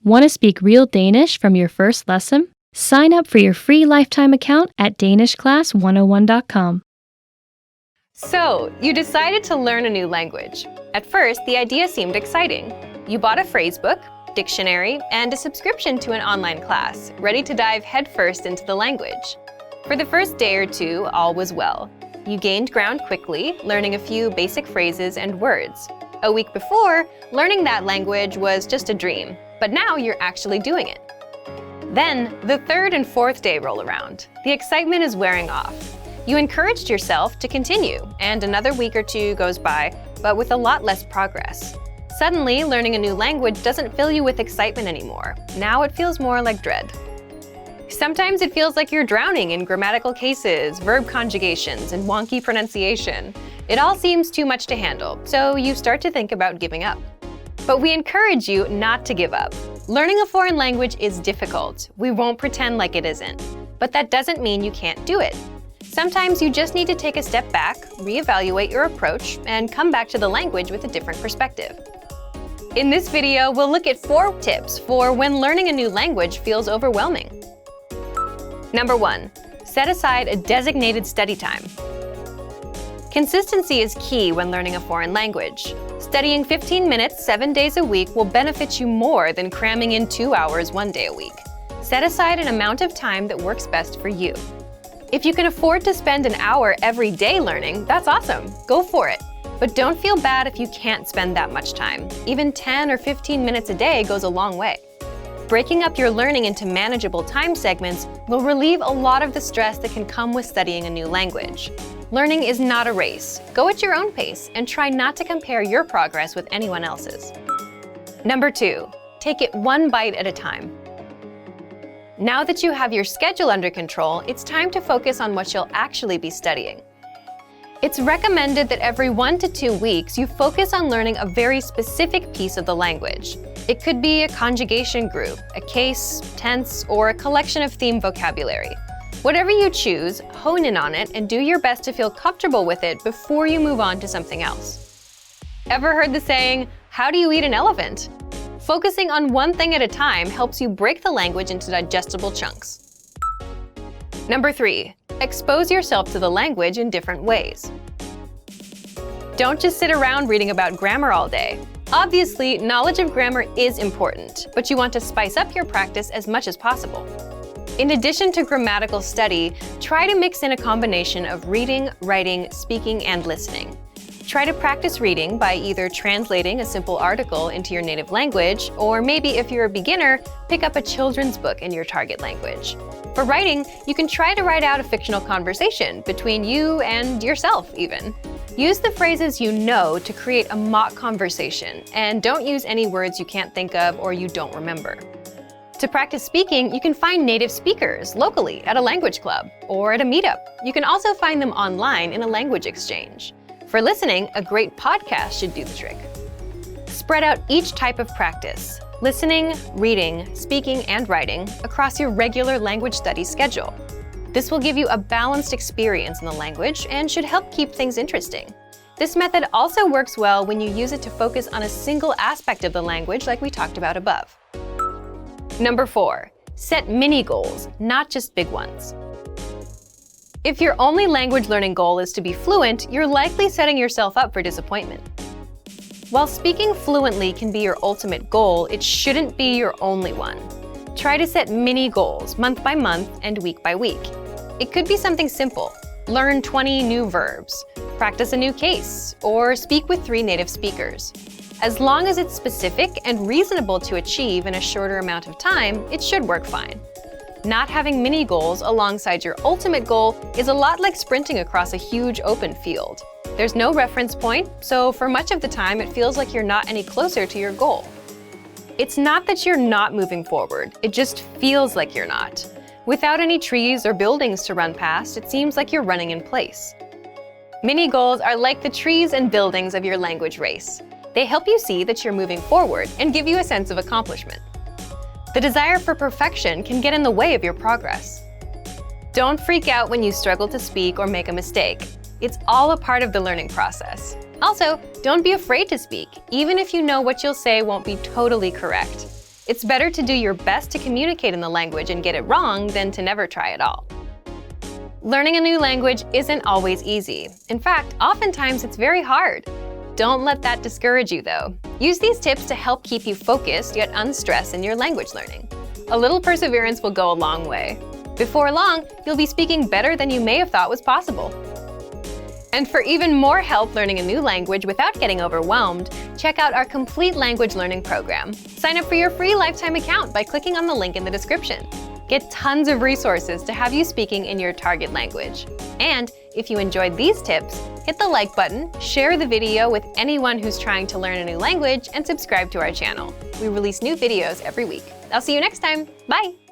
Want to speak real Danish from your first lesson? Sign up for your free lifetime account at danishclass101.com. So, you decided to learn a new language. At first, the idea seemed exciting. You bought a phrasebook, dictionary, and a subscription to an online class, ready to dive headfirst into the language. For the first day or two, all was well. You gained ground quickly, learning a few basic phrases and words. A week before, learning that language was just a dream, but now you're actually doing it. Then, the third and fourth day roll around. The excitement is wearing off. You encouraged yourself to continue, and another week or two goes by, but with a lot less progress. Suddenly, learning a new language doesn't fill you with excitement anymore. Now it feels more like dread. Sometimes it feels like you're drowning in grammatical cases, verb conjugations, and wonky pronunciation. It all seems too much to handle, so you start to think about giving up. But we encourage you not to give up. Learning a foreign language is difficult. We won't pretend like it isn't. But that doesn't mean you can't do it. Sometimes you just need to take a step back, reevaluate your approach, and come back to the language with a different perspective. In this video, we'll look at 4 tips for when learning a new language feels overwhelming. Number 1. Set aside a designated study time. Consistency is key when learning a foreign language. Studying 15 minutes 7 days a week will benefit you more than cramming in 2 hours 1 day a week. Set aside an amount of time that works best for you. If you can afford to spend an hour every day learning, that's awesome. Go for it. But don't feel bad if you can't spend that much time. Even 10 or 15 minutes a day goes a long way. Breaking up your learning into manageable time segments will relieve a lot of the stress that can come with studying a new language. Learning is not a race. Go at your own pace and try not to compare your progress with anyone else's. Number 2. Take it one bite at a time. Now that you have your schedule under control, it's time to focus on what you'll actually be studying. It's recommended that every 1 to 2 weeks you focus on learning a very specific piece of the language. It could be a conjugation group, a case, tense, or a collection of theme vocabulary. Whatever you choose, hone in on it and do your best to feel comfortable with it before you move on to something else. Ever heard the saying, "How do you eat an elephant?" Focusing on one thing at a time helps you break the language into digestible chunks. Number 3. Expose yourself to the language in different ways. Don't just sit around reading about grammar all day. Obviously, knowledge of grammar is important, but you want to spice up your practice as much as possible. In addition to grammatical study, try to mix in a combination of reading, writing, speaking, and listening. Try to practice reading by either translating a simple article into your native language, or maybe if you're a beginner, pick up a children's book in your target language. For writing, you can try to write out a fictional conversation between you and yourself even. Use the phrases you know to create a mock conversation, and don't use any words you can't think of or you don't remember. To practice speaking, you can find native speakers locally at a language club or at a meetup. You can also find them online in a language exchange. For listening, a great podcast should do the trick. Spread out each type of practice, listening, reading, speaking, and writing, across your regular language study schedule. This will give you a balanced experience in the language and should help keep things interesting. This method also works well when you use it to focus on a single aspect of the language like we talked about above. Number 4. Set mini goals, not just big ones. If your only language learning goal is to be fluent, you're likely setting yourself up for disappointment. While speaking fluently can be your ultimate goal, it shouldn't be your only one. Try to set mini goals, month by month and week by week. It could be something simple. Learn 20 new verbs, practice a new case, or speak with 3 native speakers. As long as it's specific and reasonable to achieve in a shorter amount of time, it should work fine. Not having mini goals alongside your ultimate goal is a lot like sprinting across a huge open field. There's no reference point, so for much of the time it feels like you're not any closer to your goal. It's not that you're not moving forward, it just feels like you're not. Without any trees or buildings to run past, it seems like you're running in place. Mini goals are like the trees and buildings of your language race. They help you see that you're moving forward and give you a sense of accomplishment. The desire for perfection can get in the way of your progress. Don't freak out when you struggle to speak or make a mistake. It's all a part of the learning process. Also, don't be afraid to speak, even if you know what you'll say won't be totally correct. It's better to do your best to communicate in the language and get it wrong than to never try at all. Learning a new language isn't always easy. In fact, oftentimes it's very hard. Don't let that discourage you, though. Use these tips to help keep you focused yet unstressed in your language learning. A little perseverance will go a long way. Before long, you'll be speaking better than you may have thought was possible. And for even more help learning a new language without getting overwhelmed, check out our complete language learning program. Sign up for your free lifetime account by clicking on the link in the description. Get tons of resources to have you speaking in your target language. And if you enjoyed these tips, hit the like button, share the video with anyone who's trying to learn a new language, and subscribe to our channel. We release new videos every week. I'll see you next time. Bye!